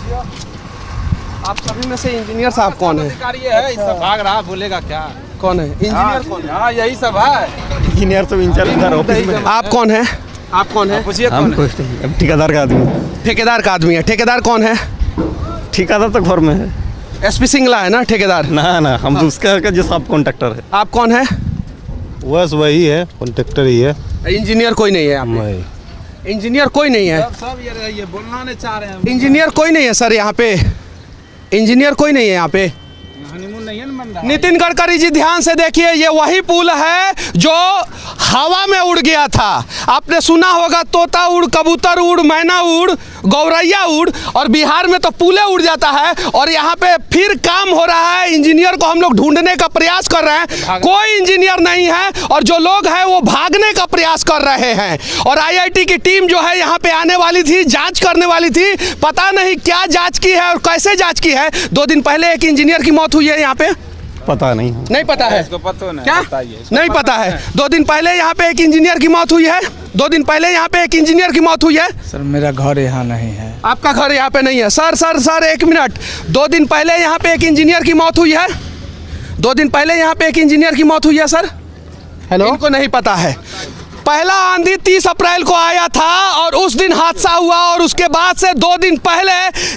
आप सभी में से इंजीनियर साहब कौन है? है सब भाग रहा, बोलेगा क्या? कौन है इंजीनियर? कौन है? हाँ यही सब है। इंजीनियर तो इंचार्ज ऑफिस में। आप कौन है? आप कौन है? पूछिए हम कौन है? कुछ नहीं, अब ठेकेदार का आदमी। ठेकेदार का आदमी है। ठेकेदार कौन है? ठेकेदार तो घर में है। एसपी सिंगला है ना ठेकेदार? ना हम तो उसका जो सब कॉन्ट्रैक्टर है। आप कौन है? बस वही है, कॉन्ट्रैक्टर ही है। इंजीनियर कोई नहीं है यहाँ पे? इंजीनियर कोई नहीं है? सब ये बोलना नहीं चाह रहे हैं। इंजीनियर कोई नहीं है सर यहाँ पे? इंजीनियर कोई नहीं है यहाँ पे? हनीमून नहीं है ना बन रहा। नितिन गडकरी जी ध्यान से देखिए, ये वही पुल है जो हवा में उड़ गया था। आपने सुना होगा तोता उड़, कबूतर उड़, मैना उड़, गौरैया उड़, और बिहार में तो पुले उड़ जाता है। और यहाँ पे फिर काम हो रहा है। इंजीनियर को हम लोग ढूंढने का प्रयास कर रहे हैं, कोई इंजीनियर नहीं है, और जो लोग हैं वो भागने का प्रयास कर रहे हैं। और IIT की टीम जो है यहाँ पे आने वाली थी, जांच करने वाली थी, पता नहीं क्या जांच की है और कैसे जांच की है। 2 दिन पहले एक इंजीनियर की मौत हुई है यहाँ पे, पता नहीं, नहीं पता है? इसको पता नहीं। क्या बताइए। नहीं पता है? 2 दिन पहले यहाँ पे एक इंजीनियर की मौत हुई है। 2 दिन पहले यहाँ पे एक इंजीनियर की मौत हुई है। सर मेरा घर यहाँ नहीं है। आपका घर यहाँ पे नहीं है? Sir 1 minute. 2 दिन पहले यहाँ पे एक इंजीनियर की मौत हुई है। 2 दिन पहले यहाँ पे एक इंजीनियर की मौत हुई है सर। हेलो, इनको नहीं पता है। पहला आंधी 30 अप्रैल को आया था और उस दिन हादसा हुआ, और उसके बाद से 2 दिन पहले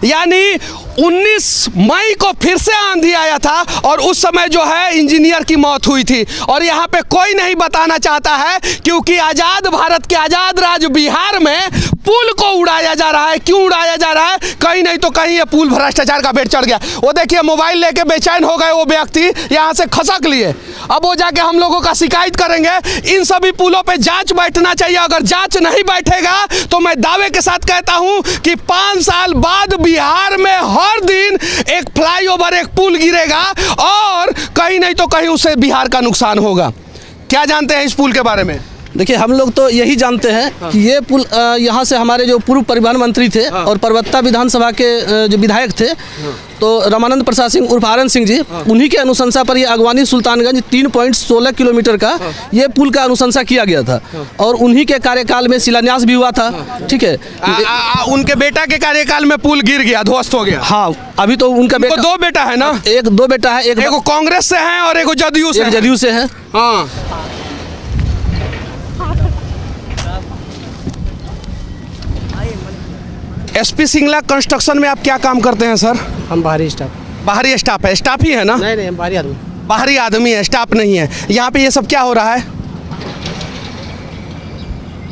यानी 19 मई को फिर से आंधी आया था, और उस समय जो है इंजीनियर की मौत हुई थी। और यहाँ पे कोई नहीं बताना चाहता है, क्योंकि आज़ाद भारत के आज़ाद राज्य बिहार में पुल को उड़ाया जा रहा है। क्यों उड़ाया जा रहा है? कहीं नहीं तो कहीं ये पुल भ्रष्टाचार का बेट चढ़ गया। वो देखिए मोबाइल लेके बेचैन हो गए वो व्यक्ति, यहाँ से खसक लिए। अब वो जाके हम लोगों का शिकायत करेंगे। इन सभी पुलों पे जांच बैठना चाहिए। अगर जांच नहीं बैठेगा तो मैं दावे के साथ कहता हूं कि 5 साल बाद बिहार में हर दिन एक फ्लाईओवर, एक पुल गिरेगा, और कहीं नहीं तो कहीं उससे बिहार का नुकसान होगा। क्या जानते हैं इस पुल के बारे में? देखिए हम लोग तो यही जानते हैं कि ये पुल यहाँ से हमारे जो पूर्व परिवहन मंत्री थे और परबत्ता विधानसभा के जो विधायक थे, तो रामानंद प्रसाद सिंह उर्फ आरएन सिंह जी, उन्हीं के अनुशंसा पर ये अगवानी सुल्तानगंज 3.16 किलोमीटर का ये पुल का अनुशंसा किया गया था, और उन्हीं के कार्यकाल में शिलान्यास भी हुआ था। ठीक है, उनके बेटा के कार्यकाल में पुल गिर गया, ध्वस्त हो गया। हाँ, अभी तो उनका बेटा, 2 बेटा है ना? 2 बेटा है, एक कांग्रेस से है और एक जदयू से है। हाँ, एसपी सिंगला कंस्ट्रक्शन में आप क्या काम करते हैं सर? हम बाहरी स्टाफ। बाहरी स्टाफ है? स्टाफ ही है ना? नहीं, हम बाहरी आदमी। बाहरी आदमी है, स्टाफ नहीं है। यहाँ पे ये सब क्या हो रहा है?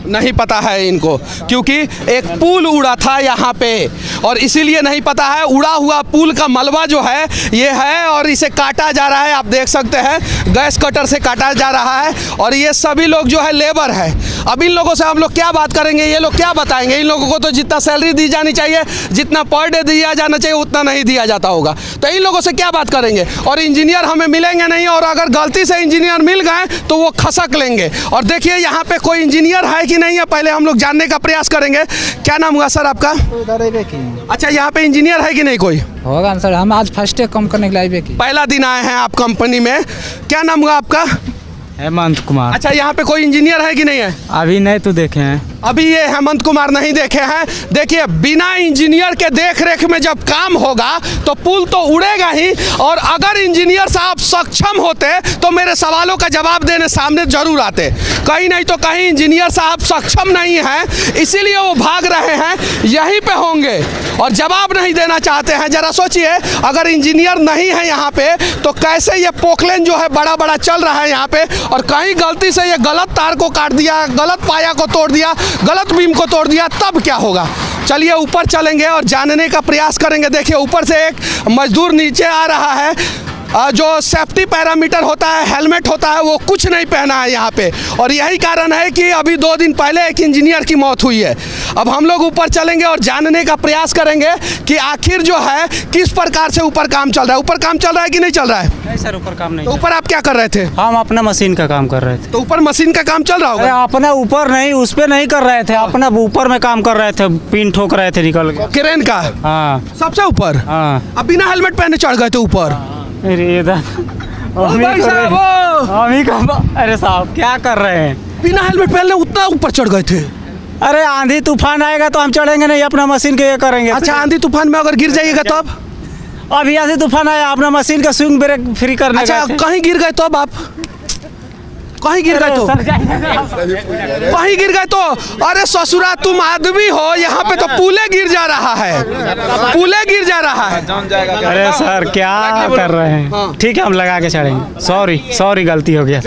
नहीं पता है इनको, क्योंकि एक पुल उड़ा था यहाँ पे, और इसीलिए नहीं पता है। उड़ा हुआ पुल का मलबा जो है ये है, और इसे काटा जा रहा है। आप देख सकते हैं गैस कटर से काटा जा रहा है, और ये सभी लोग जो है लेबर है। अब इन लोगों से हम लोग क्या बात करेंगे? ये लोग क्या बताएंगे? इन लोगों को तो जितना सैलरी दी जानी चाहिए, जितना पर डे दिया जाना चाहिए, उतना नहीं दिया जाता होगा। तो इन लोगों से क्या बात करेंगे? और इंजीनियर हमें मिलेंगे नहीं, और अगर गलती से इंजीनियर मिल गए तो वो खसक लेंगे। और देखिए यहाँ पे कोई इंजीनियर है कि नहीं है, पहले हम लोग जानने का प्रयास करेंगे। क्या नाम हुआ सर आपका? अच्छा, यहाँ पे इंजीनियर है कि नहीं कोई? होगा सर, हम आज फर्स्ट डे काम करने के लिए पहला दिन आए हैं आप कंपनी में। क्या नाम हुआ आपका? हेमंत कुमार। अच्छा, यहाँ पे कोई इंजीनियर है कि नहीं है? अभी नहीं तो देखे हैं। अभी ये हेमंत कुमार नहीं देखे हैं। देखिए बिना इंजीनियर के देख रेख में जब काम होगा तो पुल तो उड़ेगा ही, और अगर इंजीनियर साहब सक्षम होते तो मेरे सवालों का जवाब देने सामने जरूर आते। कहीं नहीं तो कहीं इंजीनियर साहब सक्षम नहीं है, इसीलिए वो भाग रहे हैं। यहीं पे होंगे और जवाब नहीं देना चाहते हैं। जरा सोचिए, अगर इंजीनियर नहीं है यहाँ पे तो कैसे ये पोखलेन जो है बड़ा बड़ा चल रहा है यहाँ पे, और कहीं गलती से ये गलत तार को काट दिया, गलत पाया को तोड़ दिया, गलत बीम को तोड़ दिया, तब क्या होगा? चलिए ऊपर चलेंगे और जानने का प्रयास करेंगे। देखिए ऊपर से एक मजदूर नीचे आ रहा है, जो सेफ्टी पैरामीटर होता है, हेलमेट होता है, वो कुछ नहीं पहना है यहाँ पे, और यही कारण है कि अभी 2 दिन पहले एक इंजीनियर की मौत हुई है। अब हम लोग ऊपर चलेंगे और जानने का प्रयास करेंगे कि आखिर जो है किस प्रकार से ऊपर काम चल रहा है। ऊपर काम चल रहा है कि नहीं चल रहा है? नहीं सर, ऊपर काम नहीं। तो ऊपर आप क्या कर रहे थे? हम अपना मशीन का काम कर रहे थे। तो ऊपर मशीन का काम चल रहा होगा? अपना ऊपर नहीं, उस पे नहीं कर रहे थे, अपना ऊपर में काम कर रहे थे, पिन ठोक रहे थे निकल के। क्रेन का? हाँ, सबसे ऊपर। हाँ। अब बिना हेलमेट पहने चढ़ गए थे ऊपर? अरे साहब क्या कर रहे हैं? बिना हेलमेट पहने उतना ऊपर चढ़ गए थे? अरे आंधी तूफान आएगा तो हम चढ़ेंगे नहीं, अपना मशीन के ये करेंगे। अच्छा, आंधी तूफान में अगर गिर जाइएगा तो अब? अभी आंधी तूफान आया, अपना मशीन का स्विंग ब्रेक फ्री करने अच्छा, गए थे। कहीं गिर गए तो अब आप? कहीं गिर गए तो? कहीं गिर गए तो? अरे ससुरा तुम आदमी हो, यहाँ पे तो पुले गिर जा रहा है, पुले गिर जा रहा है। जान जाएगा अरे सर क्या कर रहे हैं? ठीक है, हम लगा के चढ़ेंगे। सॉरी गलती हो गया।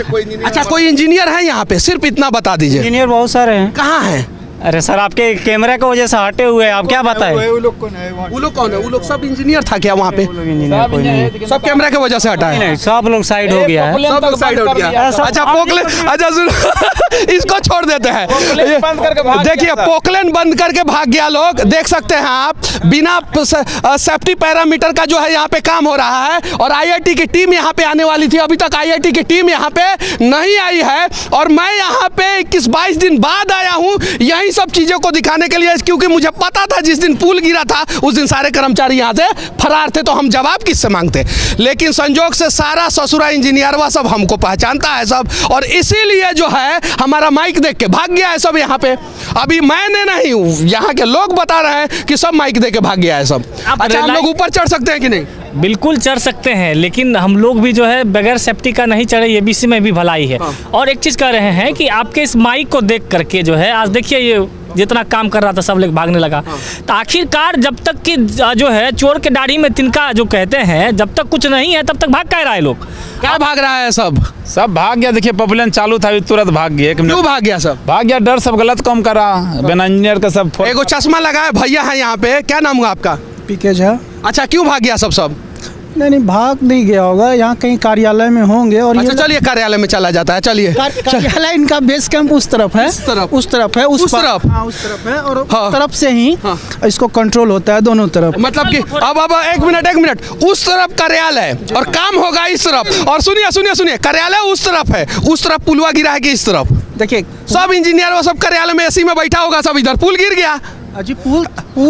अच्छा, कोई इंजीनियर है यहाँ पे? सिर्फ इतना बता दीजिए। इंजीनियर बहुत सारे हैं। कहाँ हैं? अरे सर आपके कैमरे की वजह से हटे हुए हैं, आप क्या बताएं? वो लोग कौन है? वो लोग सब इंजीनियर था क्या वहाँ पे? इंजीनियर कोई नहीं, सब कैमरा की वजह से हटा है? नहीं, सब लोग साइड हो गया है। सब लोग साइड हो गया। अच्छा, पोकलेन, अच्छा सुनो इसको छोड़ देते हैं। बंद करके भाग देखिए, गया था। पोकलेन बंद करके भाग गया लोग, देख सकते हैं आप। बिना सेफ्टी पैरामीटर का जो है यहाँ पे काम हो रहा है। और IIT की टीम यहाँ पे आने वाली थी, अभी तक IIT की टीम यहाँ पे नहीं आई है। और मैं यहाँ पे 21-22 दिन बाद आया हूँ यही सब चीज़ों को दिखाने के लिए, क्योंकि मुझे पता था जिस दिन पुल गिरा था उस दिन सारे कर्मचारी यहाँ से फरार थे, तो हम जवाब किससे मांगते। लेकिन संजोग से सारा ससुरा इंजीनियरवा सब हमको पहचानता है सब, और इसीलिए जो है हमारा माइक देख के भाग गया है सब यहाँ पे। अभी मैंने नहीं हूँ, यहाँ के लोग बता रहे हैं कि सब माइक दे के भाग गया है सब। अच्छा, हम लोग ऊपर चढ़ सकते हैं कि नहीं? बिल्कुल चढ़ सकते हैं, लेकिन हम लोग भी जो है बगैर सेफ्टी का नहीं चढ़े, ये भी इसी में भी भलाई है। और एक चीज़ कह रहे हैं कि आपके इस माइक को देख करके जो है, आज देखिए ये जितना काम कर रहा था सब लोग भागने लगा। तो आखिरकार जब तक कि जो है चोर के दाढ़ी में तिनका जो कहते हैं, जब तक कुछ नहीं है तब तक भाग क्या रहा है लोग? क्या भाग रहा है सब? सब भाग गया। देखिए पॉपुलेशन चालू था, अभी तुरंत भाग गया। क्यों भाग गया सब? भाग गया, डर, सब गलत काम कर रहा। बिना इंजीनियर का सब एगो चश्मा लगाए भैया है यहाँ पे, क्या नाम हुआ आपका? पीके झा। अच्छा, क्यों भाग गया सब? नहीं, भाग नहीं गया होगा, यहाँ कहीं कार्यालय में होंगे। और अच्छा, चलिए कार्यालय में चला जाता है, चलिए। कार्यालय इनका बेस कैंप उस तरफ है, उस तरफ है, उस तरफ है। और उस तरफ से ही इसको कंट्रोल होता है, दोनों तरफ। मतलब कि अब एक मिनट, उस तरफ कार्यालय और काम होगा इस तरफ। और सुनिए, कार्यालय उस तरफ है, उस तरफ पुलवा गिरा है कि इस तरफ? देखिए, सब इंजीनियर वो सब कार्यालय में AC में बैठा होगा, सब इधर पुल गिर गया। अजी पुल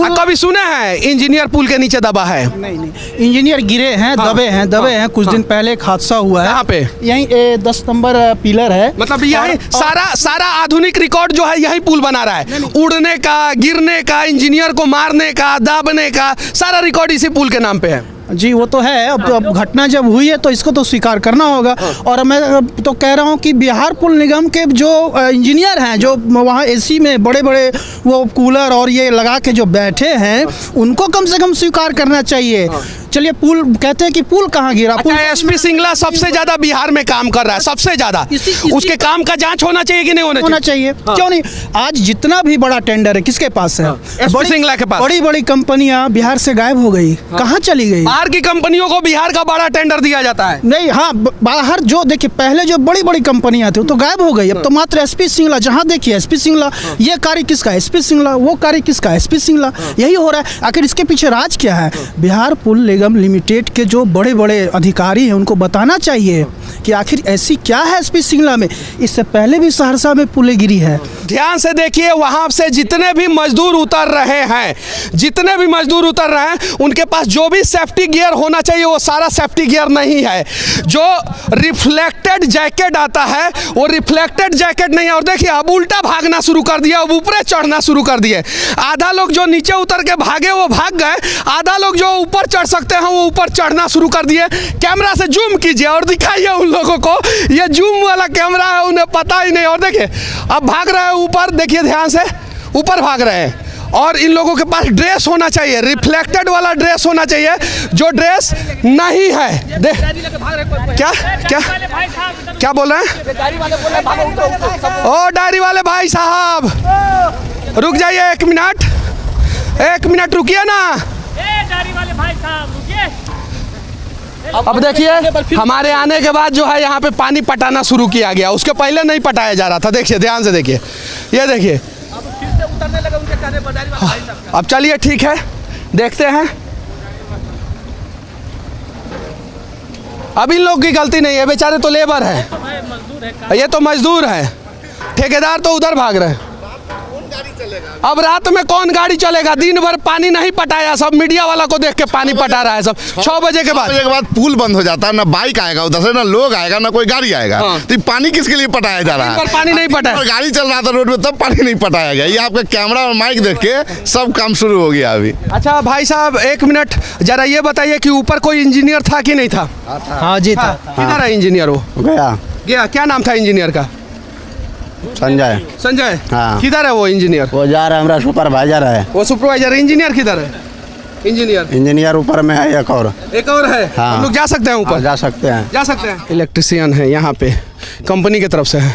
कभी सुने हैं इंजीनियर पुल के नीचे दबा है? नहीं, इंजीनियर गिरे हैं, दबे हैं। कुछ दिन पहले एक हादसा हुआ है। कहाँ पे? यहीं 10 नंबर पिलर है। मतलब यही सारा आधुनिक रिकॉर्ड जो है यही पुल बना रहा है। उड़ने का, गिरने का, इंजीनियर को मारने का, दाबने का, सारा रिकॉर्ड इसी पुल के नाम पे है। जी वो तो है। अब घटना जब हुई है तो इसको तो स्वीकार करना होगा। और मैं तो कह रहा हूँ कि बिहार पुल निगम के जो इंजीनियर हैं, जो वहाँ AC में बड़े बड़े वो कूलर और ये लगा के जो बैठे हैं, उनको कम से कम स्वीकार करना चाहिए। चलिए, पुल कहते हैं कि पुल कहाँ गिरा? अच्छा, SP सिंगला सबसे ज्यादा बिहार में काम कर रहा है, सबसे ज्यादा। उसके काम का जांच होना चाहिए कि नहीं होना चाहिए? क्यों नहीं? आज जितना भी बड़ा टेंडर है किसके पास है? SP सिंगला के पास। बड़ी कंपनियां बिहार से गायब हो गई, कहाँ चली गई? बाहर की कंपनियों को बिहार का बड़ा टेंडर दिया जाता है। नहीं, हाँ, बाहर जो देखिए पहले जो बड़ी कंपनियां थी वो तो गायब हो गई। अब तो मात्र SP सिंगला, जहाँ देखिए SP सिंगला, ये कार्य किसका? SP सिंगला। वो कार्य किसका? SP सिंगला। यही हो रहा है। आखिर इसके पीछे राज क्या है? बिहार पुल निगम लिमिटेड के जो बड़े बड़े अधिकारी हैं उनको बताना चाहिए कि आखिर ऐसी क्या है SP सिंगला में। इससे पहले भी सहरसा में पुलें गिरी है। ध्यान से देखिए, वहां से जितने भी मजदूर उतर रहे हैं, उनके पास जो भी सेफ्टी गियर होना चाहिए वो सारा सेफ्टी गियर नहीं है। जो रिफ्लेक्टेड जैकेट आता है वो रिफ्लेक्टेड जैकेट नहीं है। और देखिए, अब उल्टा भागना शुरू कर दिया, अब ऊपर चढ़ना शुरू कर दिए। आधा लोग जो नीचे उतर के भागे वो भाग गए, आधा लोग जो ऊपर चढ़ सकते हैं वो ऊपर चढ़ना शुरू कर दिए। कैमरा से जूम कीजिए और दिखाइए उन लोगों को, ये जूम वाला कैमरा है, उन्हें पता ही नहीं। और देखिए, अब भाग रहे हैं ऊपर, देखिए ध्यान से, ऊपर भाग रहे हैं। और इन लोगों के पास ड्रेस होना चाहिए, रिफ्लेक्टेड वाला ड्रेस होना चाहिए, जो ड्रेस नहीं है। देख क्या बोल रहे हैं? ओ डायरी वाले भाई साहब, रुक जाइए, एक मिनट रुकिए ना। डायरी वाले भाई साहब रुकिए। अब देखिए, हमारे आने के बाद जो है यहाँ पे पानी पटाना शुरू किया गया, उसके पहले नहीं पटाया जा रहा था। देखिए, ध्यान से देखिए, ये देखिए। अब चलिए, ठीक है, देखते हैं। अब इन लोग की गलती नहीं है, बेचारे तो लेबर है, ये तो मजदूर है। ठेकेदार तो उधर भाग रहे हैं। अब रात में कौन गाड़ी चलेगा? दिन भर पानी नहीं पटाया, सब मीडिया वाला को देख के पानी पटा रहा है सब। 6 बजे के बाद पुल बंद हो जाता है, ना बाइक आएगा उधर से, ना लोग आएगा, ना कोई गाड़ी आएगा। तो पानी किसके लिए पटाया जा रहा है? पानी नहीं पटाया, गाड़ी चल रहा था रोड पे तब पानी नहीं पटाया गया। ये आपका कैमरा और माइक देख के सब काम शुरू हो गया अभी। अच्छा भाई साहब 1 मिनट जरा ये बताइए कि ऊपर कोई इंजीनियर था कि नहीं था? हाँ जी था। किधर है इंजीनियर? वो गया क्या नाम था इंजीनियर का? संजय। संजय। हाँ। किधर है वो इंजीनियर? वो जा रहा है, हमारा सुपरवाइजर है। वो सुपरवाइजर, इंजीनियर किधर है? इंजीनियर ऊपर में है, एक और है। हाँ। हम लोग जा सकते हैं ऊपर? जा सकते हैं। इलेक्ट्रिशियन है यहाँ पे, कंपनी की तरफ से है।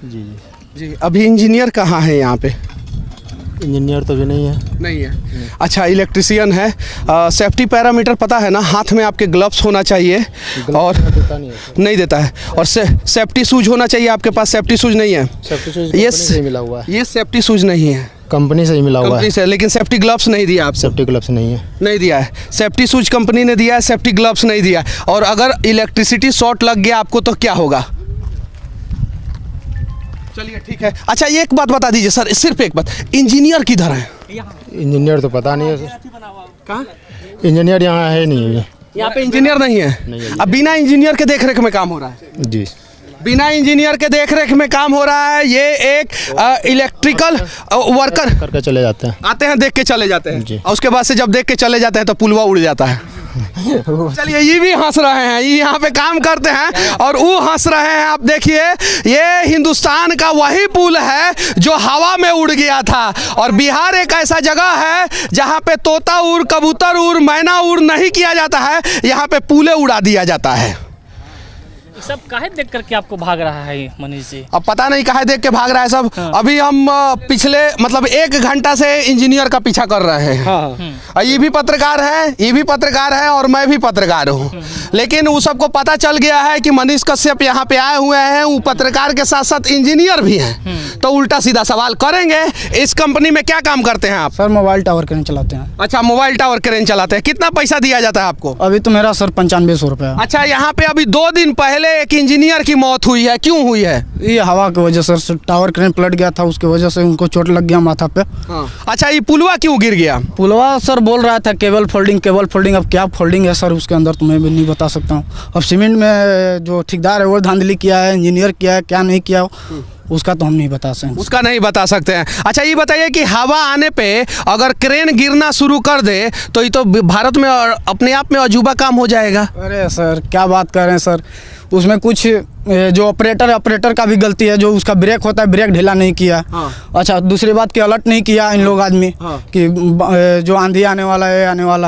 जी अभी इंजीनियर कहाँ है यहाँ पे? इंजीनियर तो भी नहीं है। अच्छा इलेक्ट्रिशियन है। सेफ्टी पैरामीटर पता है ना? हाथ में आपके ग्लव्स होना चाहिए और नहीं देता है, और सेफ्टी शूज होना चाहिए आपके पास। सेफ्टी शूज नहीं है, ये मिला हुआ है। ये सेफ्टी शूज नहीं है, कंपनी से ही मिला हुआ है। कंपनी से, लेकिन सेफ्टी ग्लव्स नहीं दिया आप। सेफ्टी ग्लव्स नहीं दिया है। सेफ्टी शूज कंपनी ने दिया है, सेफ्टी ग्लव्स नहीं दिया। और अगर इलेक्ट्रिसिटी शॉर्ट लग गया आपको तो क्या होगा? चलिए ठीक है। अच्छा एक बात बता दीजिए सर, सिर्फ एक बात, इंजीनियर किधर है? इंजीनियर तो पता नहीं है। कहाँ? इंजीनियर यहाँ है नहीं। यहाँ पे इंजीनियर नहीं है। अब बिना इंजीनियर के देखरेख में काम हो रहा है। जी बिना इंजीनियर के देखरेख में काम हो रहा है। ये एक इलेक्ट्रिकल वर्कर करके चले जाते हैं, आते हैं, देख के चले जाते हैं, और उसके बाद से जब देख के चले जाते हैं तो पुलवा उड़ जाता है। चलिए ये भी हंस रहे हैं, ये यहाँ पे काम करते हैं और वो हंस रहे हैं। आप देखिए ये हिंदुस्तान का वही पुल है जो हवा में उड़ गया था। और बिहार एक ऐसा जगह है जहाँ पे तोता उड़, कबूतर उड़, मैना उड़ नहीं किया जाता है, यहाँ पे पुले उड़ा दिया जाता है। सब काहे देख करके आपको भाग रहा है मनीष जी? अब पता नहीं काहे देख के भाग रहा है सब। हाँ। अभी हम पिछले मतलब 1 घंटा से इंजीनियर का पीछा कर रहे हैं। हाँ। ये भी पत्रकार है, और मैं भी पत्रकार हूँ। लेकिन वो सबको पता चल गया है कि मनीष कश्यप यहाँ पे आए हुए हैं, वो पत्रकार के साथ साथ इंजीनियर भी हैं। तो उल्टा सीधा सवाल करेंगे, इस कंपनी में क्या काम करते हैं आप? सर मोबाइल टावर क्रेन चलाते हैं। अच्छा मोबाइल टावर क्रेन चलाते हैं। कितना पैसा दिया जाता है आपको? अभी तो मेरा सर 9500 रुपया। अच्छा यहाँ पे अभी 2 दिन पहले एक इंजीनियर की मौत हुई है, क्यों हुई है? ये हवा की वजह से टावर क्रेन पलट गया था, उसकी वजह से उनको चोट लग गया माथा पे। हाँ। अच्छा ये पुलवा क्यों गिर गया? पुलवा सर बोल रहा था केबल फोल्डिंग। अब क्या फोल्डिंग है सर उसके अंदर तो मैं भी नहीं बता सकता हूँ। अब सीमेंट में जो ठेकेदार है वो धांधली किया है, इंजीनियर किया है, क्या नहीं किया उसका तो हम नहीं बता सकते। उसका नहीं बता सकते हैं। अच्छा ये बताइए कि हवा आने पे अगर क्रेन गिरना शुरू कर दे तो ये तो भारत में अपने आप में अजूबा काम हो जाएगा। अरे सर क्या बात कर रहे हैं सर, उसमें कुछ जो ऑपरेटर का भी गलती है, जो उसका ब्रेक होता है ब्रेक ढीला नहीं किया। हाँ। अच्छा दूसरी बात की अलर्ट नहीं किया इन लोग आदमी। हाँ। कि जो आंधी आने वाला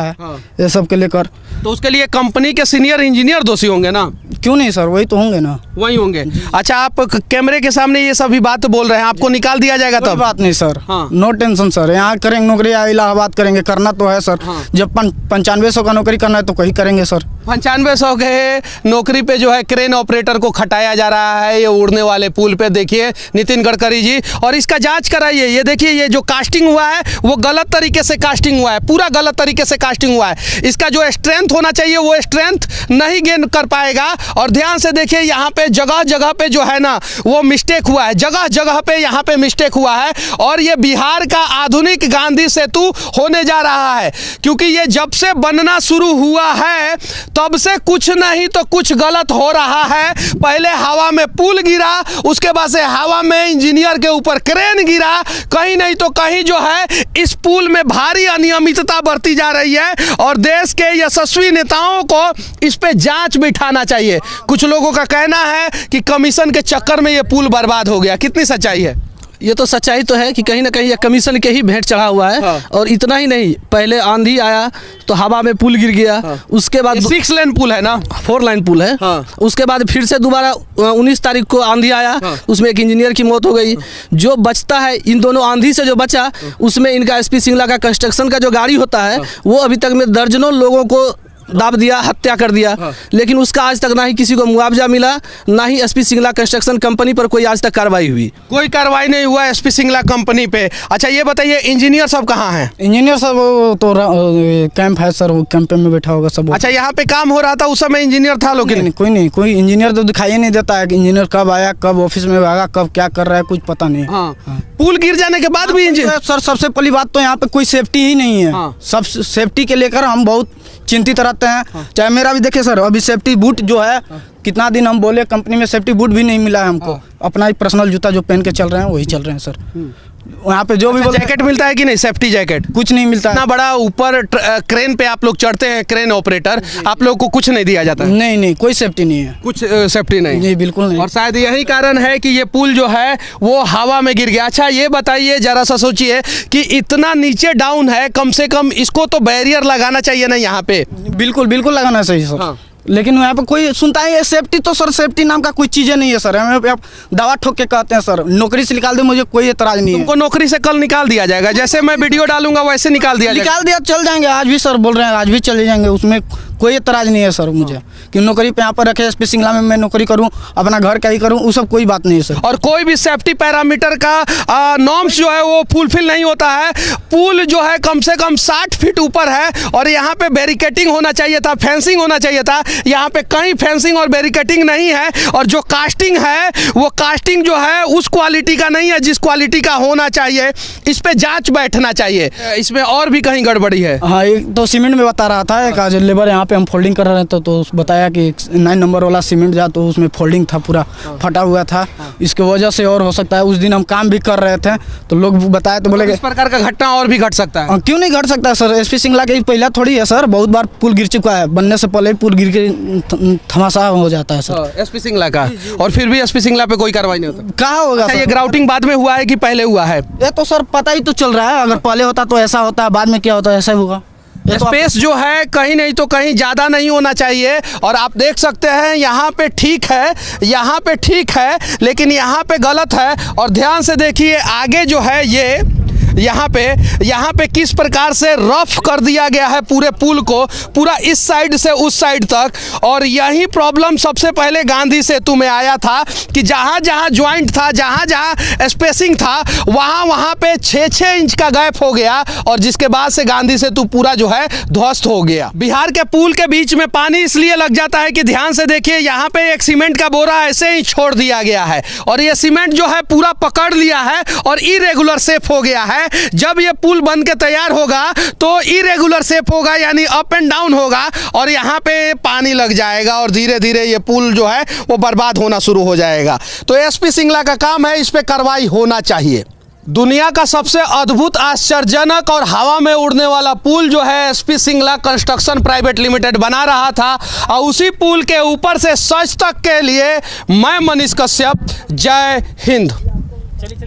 है। हाँ। ये सब के लेकर तो उसके लिए कंपनी के सीनियर इंजीनियर दोषी होंगे ना? क्यों नहीं सर, वही तो होंगे ना। वही होंगे। अच्छा आप कैमरे के सामने ये सभी बात बोल रहे हैं, आपको निकाल दिया जाएगा तब? बात नहीं सर। हाँ। नो टेंशन सर, यहाँ करेंगे नौकरी, इलाहाबाद करेंगे, करना तो है सर। हाँ। जब 9500 का नौकरी करना है तो कहीं करेंगे सर। 9500 के नौकरी पे जो है क्रेन ऑपरेटर को खटाया जा रहा है ये उड़ने वाले पुल पे। देखिए नितिन गडकरी जी, और इसका जांच कराइए। ये देखिए ये जो कास्टिंग हुआ है वो गलत तरीके से कास्टिंग हुआ है, पूरा गलत तरीके से कास्टिंग हुआ है। इसका जो स्ट्रेंथ होना चाहिए वो स्ट्रेंथ नहीं गेन कर पाएगा। और ध्यान से देखिए यहाँ पे जगह जगह पे जो है ना वो मिस्टेक हुआ है, जगह जगह पे यहाँ पे मिस्टेक हुआ है। और ये बिहार का आधुनिक गांधी सेतु होने जा रहा है, क्योंकि ये जब से बनना शुरू हुआ है तब से कुछ नहीं तो कुछ गलत हो रहा है। पहले हवा में पुल गिरा, उसके बाद से हवा में इंजीनियर के ऊपर क्रेन गिरा। कहीं नहीं तो कहीं जो है इस पुल में भारी अनियमितता बरती जा रही है और देश के यशस्वी नेताओं को इस पे जांच बिठाना चाहिए। कुछ लोगों का कहना है कि कमीशन के चक्कर में ये पुल बर्बाद हो गया, कितनी सच्चाई है? ये तो सच्चाई तो है कि कहीं ना कहीं ये कमीशन के ही भेंट चढ़ा हुआ है। हाँ। और इतना ही नहीं, पहले आंधी आया तो हवा में पुल गिर गया। हाँ। उसके बाद 6 लेन पुल है ना, 4 लाइन पुल है। हाँ। उसके बाद फिर से दोबारा 19 तारीख को आंधी आया। हाँ। उसमें एक इंजीनियर की मौत हो गई। जो बचता है इन दोनों आंधी से जो बचा, उसमें इनका SP सिंगला का कंस्ट्रक्शन का जो गाड़ी होता है वो अभी तक में दर्जनों लोगों को दाब दिया, हत्या कर दिया। लेकिन उसका आज तक ना ही किसी को मुआवजा मिला, ना ही एसपी सिंगला कंस्ट्रक्शन कंपनी पर कोई आज तक कार्रवाई हुई। कोई कार्रवाई नहीं हुआ एसपी सिंगला कंपनी पे। अच्छा ये बताइए इंजीनियर सब कहाँ हैं? इंजीनियर सब तो कैंप है सर, वो कैंप में बैठा होगा सब। अच्छा यहाँ पे काम हो रहा था उस समय इंजीनियर था लोग? नहीं, कोई इंजीनियर तो दिखाई नहीं देता है कि इंजीनियर कब आया, कब ऑफिस में आएगा, कब क्या कर रहा है, कुछ पता नहीं। पुल गिर जाने के बाद भी इंजीनियर सर सबसे पहली बात तो यहाँ पे कोई सेफ्टी ही नहीं है। सब सेफ्टी के लेकर हम बहुत चिंतित रहते हैं। चाहे मेरा भी देखिए सर, अभी सेफ्टी बूट जो है कितना दिन हम बोले कंपनी में सेफ्टी बूट भी नहीं मिला है हमको। अपना ही पर्सनल जूता जो पहन के चल रहे हैं वही चल रहे हैं सर। वहाँ पे जो भी जैकेट मिलता है कि नहीं? सेफ्टी जैकेट कुछ नहीं मिलता है। इतना बड़ा ऊपर क्रेन पे आप लोग चढ़ते हैं, क्रेन ऑपरेटर, आप लोग को कुछ नहीं दिया जाता? नहीं, कोई सेफ्टी नहीं है, कुछ सेफ्टी नहीं? नहीं, बिल्कुल नहीं। और शायद यही कारण है कि ये पुल जो है वो हवा में गिर गया। अच्छा ये बताइए जरा सा सोचिए कि इतना नीचे डाउन है, कम से कम इसको तो बैरियर लगाना चाहिए ना यहाँ पे? बिल्कुल लगाना चाहिए सर। लेकिन यहाँ पे कोई सुनता है? सेफ्टी तो सर, सेफ्टी नाम का कोई चीज़ें नहीं है सर। हमें आप दवा ठोक के कहते हैं सर, नौकरी से निकाल दे, मुझे कोई एतराज नहीं है। तुमको नौकरी से कल निकाल दिया जाएगा, जैसे मैं वीडियो डालूंगा वैसे निकाल दिया चल जाएंगे। आज भी सर बोल रहे हैं, आज भी चले जाएंगे, उसमें कोई एतराज नहीं है सर मुझे कि नौकरी पे यहाँ पर रखे एसपी सिंगला में मैं नौकरी करूँ, अपना घर का ही करूँ, वो सब कोई बात नहीं है सर। और कोई भी सेफ्टी पैरामीटर का नॉर्म्स जो है वो फुलफिल नहीं होता है। पुल जो है कम से कम 60 फीट ऊपर है और यहाँ पे बैरिकेटिंग होना चाहिए था, फेंसिंग होना चाहिए था। यहाँ पे कहीं फेंसिंग और बैरिकेटिंग नहीं है। और जो कास्टिंग है वो कास्टिंग जो है उस क्वालिटी का नहीं है जिस क्वालिटी का होना चाहिए। इस पे जांच बैठना चाहिए, इसमें और भी कहीं गड़बड़ी है। हाँ, एक तो सीमेंट में बता रहा था, एक आज लेबर यहाँ पे हम फोल्डिंग कर रहे थे तो बताया कि 9 नंबर वाला सीमेंट जा तो उसमें फोल्डिंग था, पूरा फटा हुआ था। इसकी वजह से और हो सकता है, उस दिन हम काम भी कर रहे थे तो लोग बताए तो बोले इस प्रकार का घटना और भी घट सकता है। क्यों नहीं घट सकता है सर? एसपी सिंगला के पहला थोड़ी है सर, बहुत बार पुल गिर चुका है, बनने से पहले पुल गिर के थमासा हो जाता है सर एसपी सिंगला का। और फिर भी एसपी सिंगला पे कोई कार्रवाई नहीं होता? कहाँ होगा अच्छा, सर? ये ग्राउटिंग बाद में हुआ है कि पहले हुआ है? ये तो सर पता ही तो चल रहा है, अगर पहले होता तो ऐसा होता है, बाद में क्या होता है ऐसा होगा। स्पेस जो है कहीं नहीं तो कहीं ज़्यादा नहीं होना चाहिए। और आप देख सकते हैं यहाँ पे ठीक है, यहाँ पे ठीक है, लेकिन यहाँ पे गलत है। और ध्यान से देखिए आगे जो है ये यहाँ पे किस प्रकार से रफ कर दिया गया है पूरे पुल को, पूरा इस साइड से उस साइड तक। और यही प्रॉब्लम सबसे पहले गांधी सेतु में आया था कि जहाँ जहाँ ज्वाइंट था, जहाँ जहाँ स्पेसिंग था, वहाँ पे 6-6 इंच का गैप हो गया और जिसके बाद से गांधी सेतु पूरा जो है ध्वस्त हो गया। बिहार के पुल के बीच में पानी इसलिए लग जाता है कि ध्यान से देखिए यहाँ पे एक सीमेंट का बोरा ऐसे ही छोड़ दिया गया है और ये सीमेंट जो है पूरा पकड़ लिया है और इरेगुलर शेप हो गया है। जब ये पुल बन के तैयार होगा तो इरेगुलर शेप होगा, यानी अप एंड डाउन होगा और यहाँ पे पानी लग जाएगा और धीरे धीरे ये पुल जो है वो बर्बाद होना शुरू हो जाएगा। तो एसपी सिंगला का काम है, इस पे कार्रवाई होना चाहिए। दुनिया का सबसे अद्भुत, आश्चर्यजनक और हवा में उड़ने वाला पुल जो है SP Singla construction private limited बना रहा था और उसी पुल के ऊपर से सच तक के लिए मैं मनीष कश्यप। जय हिंद। चलिए